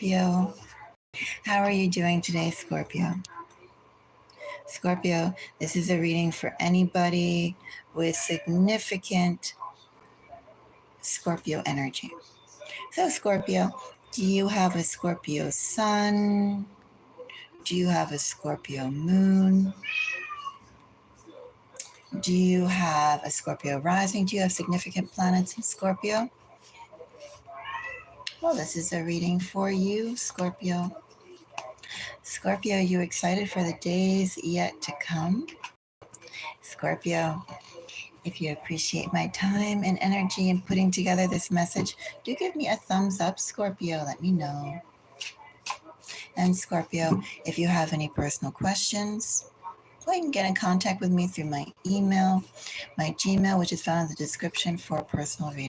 Scorpio. How are you doing today, Scorpio? Scorpio, this is a reading for anybody with significant Scorpio energy. So, Scorpio, do you have a Scorpio sun? Do you have a Scorpio moon? Do you have a Scorpio rising? Do you have significant planets in Scorpio? Well, this is a reading for you, Scorpio. Scorpio, are you excited for the days yet to come? Scorpio, if you appreciate my time and energy in putting together this message, do give me a thumbs up, Scorpio. Let me know. And Scorpio, if you have any personal questions, go ahead and get in contact with me through my email, my Gmail, which is found in the description for a personal reading.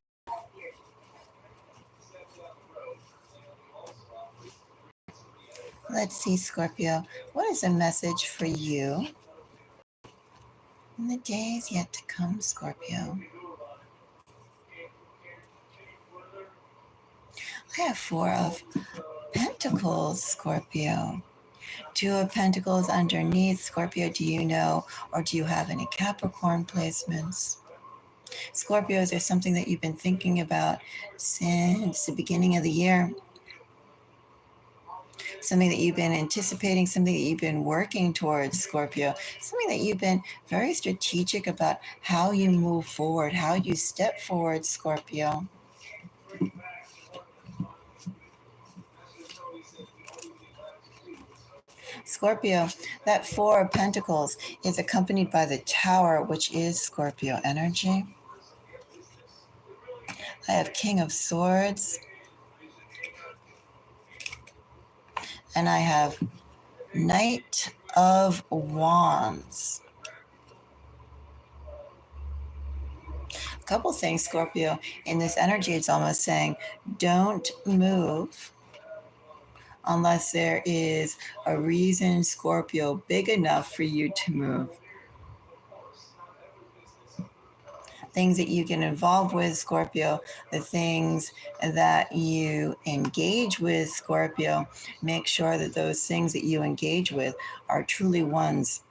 Let's see, Scorpio, what is a message for you in the days yet to come, Scorpio? I have 4 of Pentacles, Scorpio. 2 of Pentacles underneath. Scorpio, do you know or do you have any Capricorn placements? Scorpio, is there something that you've been thinking about since the beginning of the year? Something that you've been anticipating, something that you've been working towards, Scorpio, something that you've been very strategic about how you move forward, how you step forward, Scorpio. Scorpio, that 4 of Pentacles is accompanied by the Tower, which is Scorpio energy. I have King of Swords. And I have Knight of Wands. A couple things, Scorpio. In this energy, it's almost saying, don't move unless there is a reason, Scorpio, big enough for you to move. Things that you get involved with, Scorpio, the things that you engage with, Scorpio, make sure that those things that you engage with are truly ones,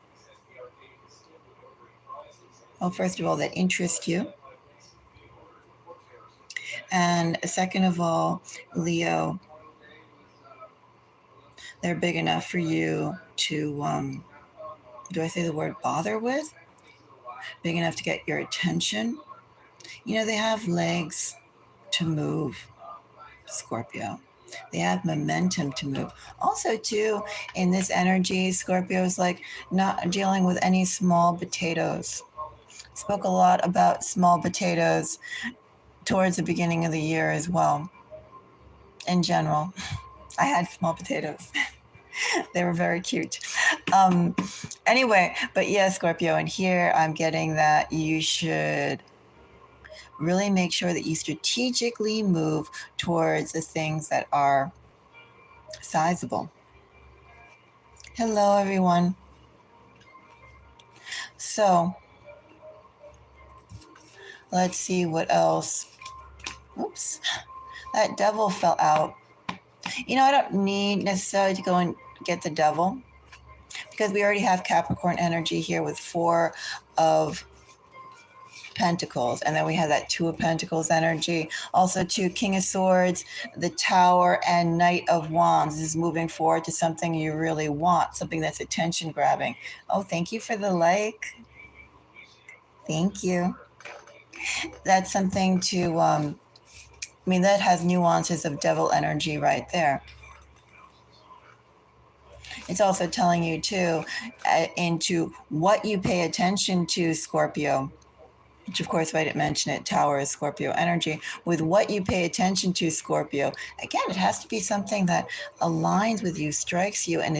well, first of all, that interest you. And second of all, Leo, they're big enough for you to, do I say the word bother with? Big enough to get your attention. You know, they have legs to move, Scorpio. They have momentum to move. Also, too, in this energy, Scorpio is like not dealing with any small potatoes. Spoke a lot about small potatoes towards the beginning of the year as well. In general, I had small potatoes. They were very cute. Anyway, but yeah, Scorpio, and here I'm getting that you should really make sure that you strategically move towards the things that are sizable. Hello, everyone. So let's see what else. Oops, that devil fell out. You know, I don't need necessarily to go and get the devil because we already have Capricorn energy here with 4 of Pentacles, and then we have that 2 of Pentacles energy. Also, 2 King of Swords, the Tower, and Knight of Wands. This is moving forward to something you really want, something that's attention grabbing. Oh, thank you for the like. Thank you. That's something to, that has nuances of devil energy right there. It's also telling you, too, into what you pay attention to, Scorpio, which, of course, if I didn't mention it, Tower is Scorpio energy. With what you pay attention to, Scorpio, again, it has to be something that aligns with you, strikes you, and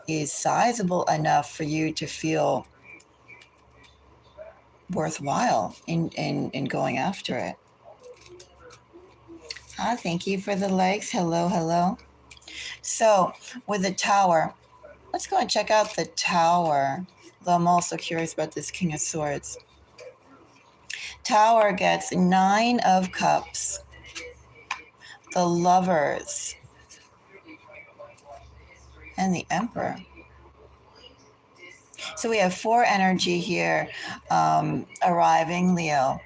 is sizable enough for you to feel worthwhile in going after it. Thank you for the likes. Hello, hello. So with the Tower, let's go and check out the Tower. Though I'm also curious about this King of Swords. Tower gets 9 of Cups, the Lovers, and the Emperor. So we have 4 energy here arriving, Leo.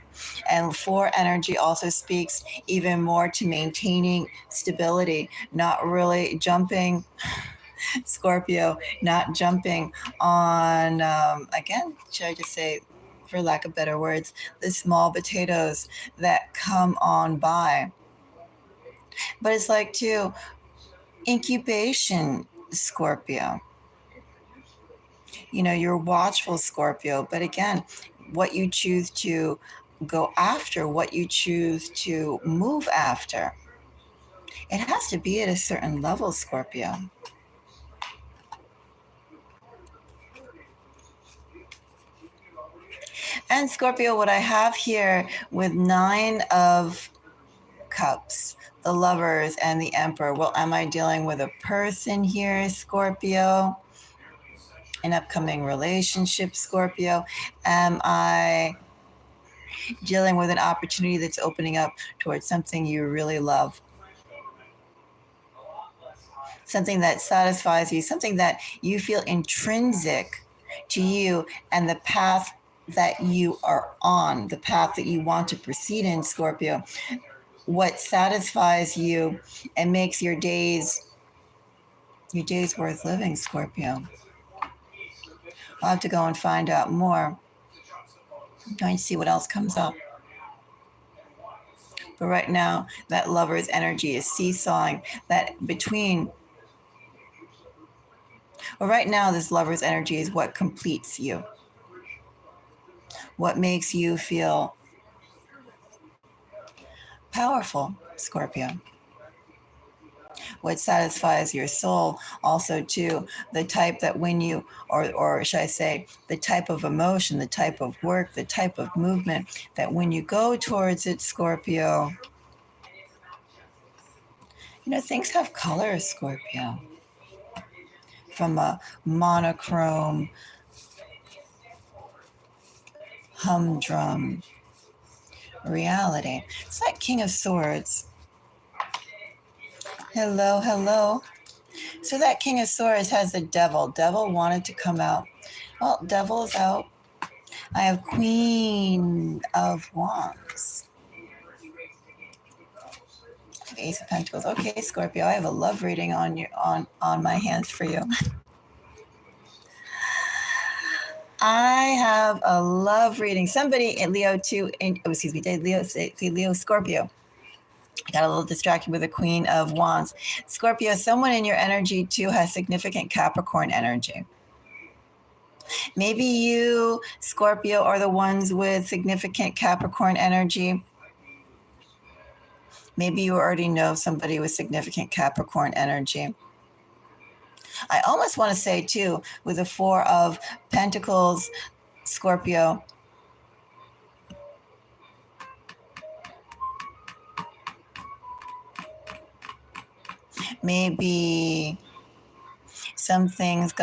And 4 energy also speaks even more to maintaining stability, not really jumping, Scorpio, not jumping on, again, should I just say, for lack of better words, the small potatoes that come on by. But it's like, too, incubation, Scorpio. You're watchful, Scorpio, but again, what you choose to go after, what you choose to move after, it has to be at a certain level, Scorpio. And Scorpio, what I have here with 9 of Cups, the Lovers, and the Emperor. Well, am I dealing with a person here, Scorpio? An upcoming relationship, Scorpio? Am I dealing with an opportunity that's opening up towards something you really love? Something that satisfies you, something that you feel intrinsic to you and the path that you are on, the path that you want to proceed in, Scorpio. What satisfies you and makes your days worth living, Scorpio. I'll have to go and find out more. I'm going to see what else comes up. But right now, that Lover's energy is seesawing. Right now, this Lover's energy is what completes you. What makes you feel powerful, Scorpio. What satisfies your soul also, too, the type that when you, or should I say, the type of emotion, the type of work, the type of movement that when you go towards it, Scorpio, things have color, Scorpio. From a monochrome, humdrum reality. It's that King of Swords. Hello, hello. So that King of Swords has the Devil. Devil wanted to come out. Well, Devil's out. I have Queen of Wands. I have Ace of Pentacles. Okay, Scorpio, I have a love reading on my hands for you. I have a love reading. Somebody in Leo too. Leo Scorpio. I got a little distracted with the Queen of Wands. Scorpio, someone in your energy too has significant Capricorn energy. Maybe you, Scorpio, are the ones with significant Capricorn energy. Maybe you already know somebody with significant Capricorn energy. I almost want to say, too, with the 4 of Pentacles, Scorpio, maybe some things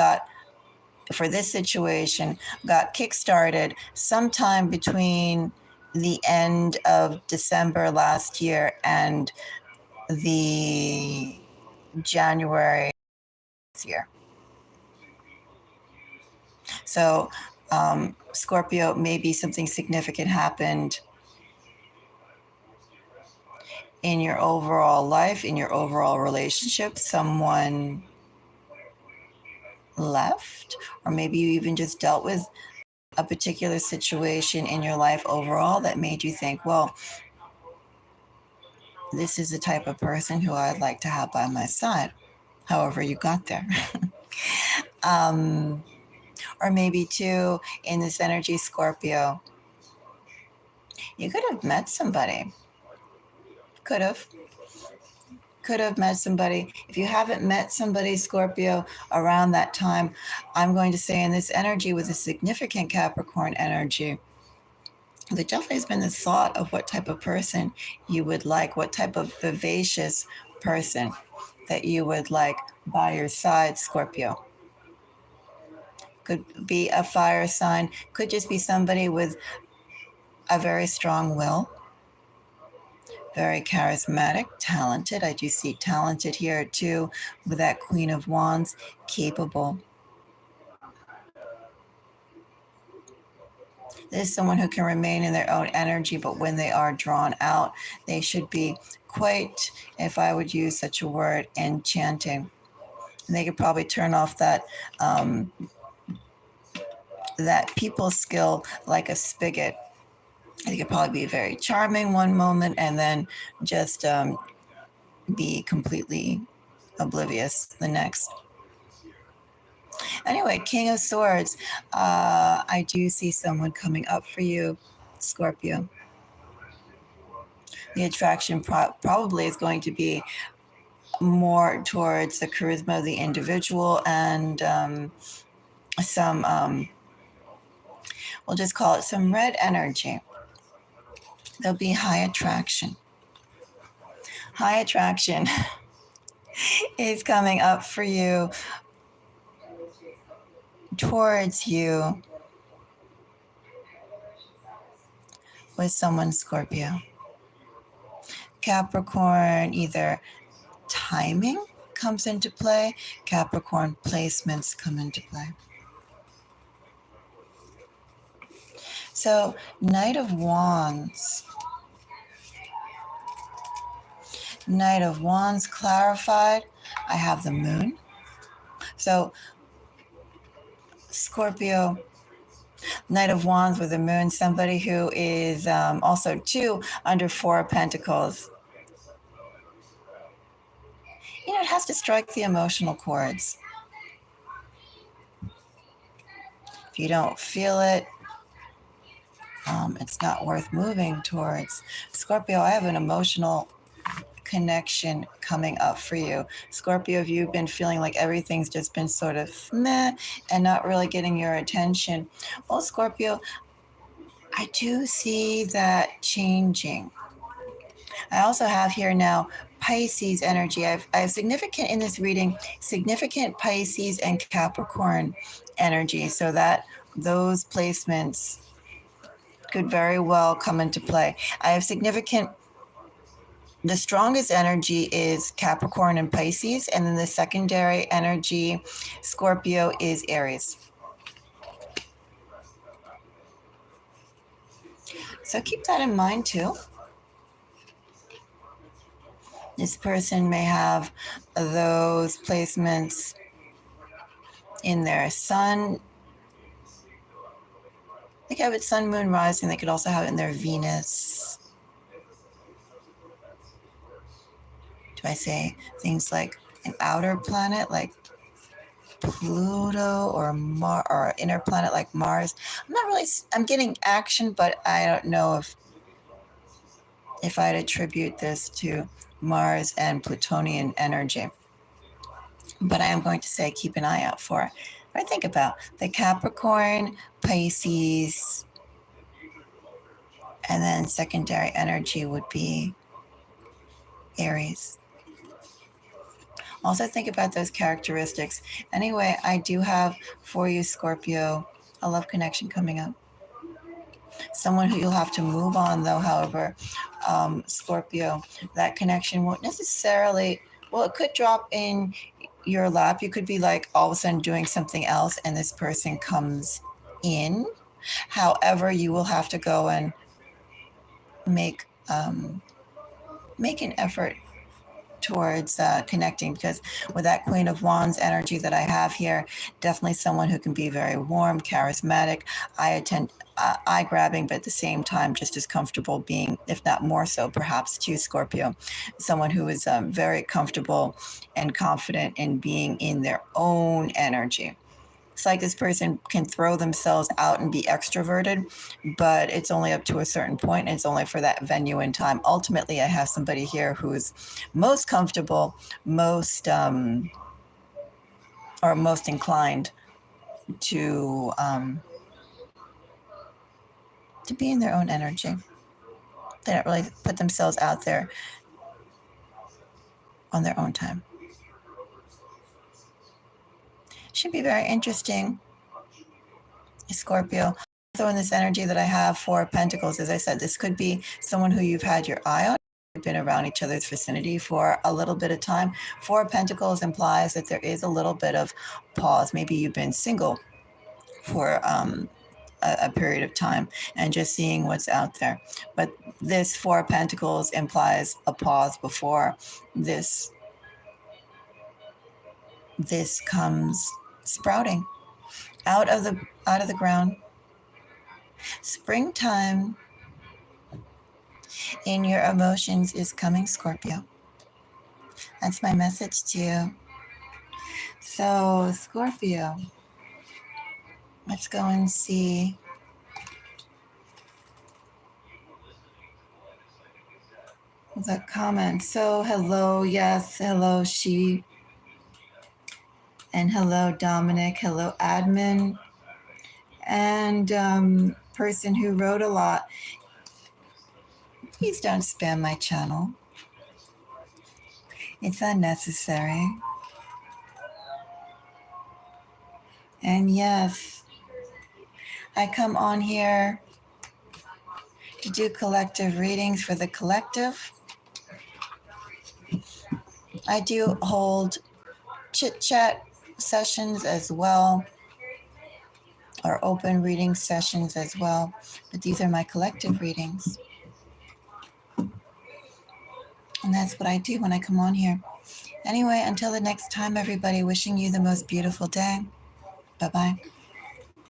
for this situation, got kickstarted sometime between the end of December last year and the January this year. So, Scorpio, maybe something significant happened in your overall life, in your overall relationship. Someone left, or maybe you even just dealt with a particular situation in your life overall that made you think, well, this is the type of person who I'd like to have by my side, however you got there. Or maybe too, in this energy, Scorpio, you could have met somebody. Could have met somebody. If you haven't met somebody, Scorpio, around that time, I'm going to say in this energy with a significant Capricorn energy, there definitely has been the thought of what type of person you would like, what type of vivacious person that you would like by your side, Scorpio. Could be a fire sign, could just be somebody with a very strong will, very charismatic, talented. I do see talented here too with that Queen of Wands, capable. This is someone who can remain in their own energy, but when they are drawn out, they should be quite, if I would use such a word, enchanting. And they could probably turn off that people skill like a spigot. They could probably be very charming one moment and then just be completely oblivious the next. Anyway, King of Swords. I do see someone coming up for you, Scorpio. The attraction probably is going to be more towards the charisma of the individual and some, we'll just call it some red energy. There'll be high attraction. High attraction is coming up for you, towards you, with someone Scorpio. Capricorn, either timing comes into play, Capricorn placements come into play. So, Knight of Wands. Knight of Wands clarified. I have the Moon. So, Scorpio, Knight of Wands with the Moon, somebody who is also 2 under 4 of Pentacles. You know, it has to strike the emotional chords. If you don't feel it, it's not worth moving towards. Scorpio, I have an emotional connection coming up for you. Scorpio, if you've been feeling like everything's just been sort of meh and not really getting your attention, well, Scorpio, I do see that changing. I also have here now Pisces energy. I have significant in this reading, significant Pisces and Capricorn energy, so that those placements could very well come into play. I have significant, the strongest energy is Capricorn and Pisces, and then the secondary energy, Scorpio, is Aries. So keep that in mind too. This person may have those placements in their sun. They could have it sun, moon, rising. They could also have it in their Venus. Do I say things like an outer planet like Pluto or or inner planet like Mars? I'm getting action, but I don't know if I'd attribute this to Mars and Plutonian energy. But I am going to say keep an eye out for it. I think about the Capricorn, Pisces, and then secondary energy would be Aries. Also think about those characteristics. Anyway, I do have for you, Scorpio, a love connection coming up. Someone who you'll have to move on, though, however, Scorpio, that connection won't necessarily, well, it could drop in your lap. You could be like all of a sudden doing something else and this person comes in. However, you will have to go and make an effort towards connecting, because with that Queen of Wands energy that I have here, definitely someone who can be very warm, charismatic, eye grabbing, but at the same time just as comfortable being, if not more so perhaps, to Scorpio. Someone who is very comfortable and confident in being in their own energy. It's like this person can throw themselves out and be extroverted, but it's only up to a certain point, and it's only for that venue and time. Ultimately, I have somebody here who is most comfortable, most inclined to be in their own energy. They don't really put themselves out there on their own time. Should be very interesting, Scorpio. So in this energy that I have for Pentacles, as I said, this could be someone who you've had your eye on. been around each other's vicinity for a little bit of time. Four of Pentacles implies that there is a little bit of pause. Maybe you've been single for a period of time and just seeing what's out there. But this Four of Pentacles implies a pause before this comes sprouting out of the ground. Springtime in your emotions is coming, Scorpio. That's my message to you. So, Scorpio, let's go and see. The comment. So, hello, yes, hello, she. And hello, Dominic. Hello, admin. And person who wrote a lot. Please don't spam my channel. It's unnecessary. And yes, I come on here to do collective readings for the collective. I do hold chit-chat sessions as well, or open reading sessions as well, but these are my collective readings. And that's what I do when I come on here. Anyway, until the next time, everybody, wishing you the most beautiful day. Bye-bye.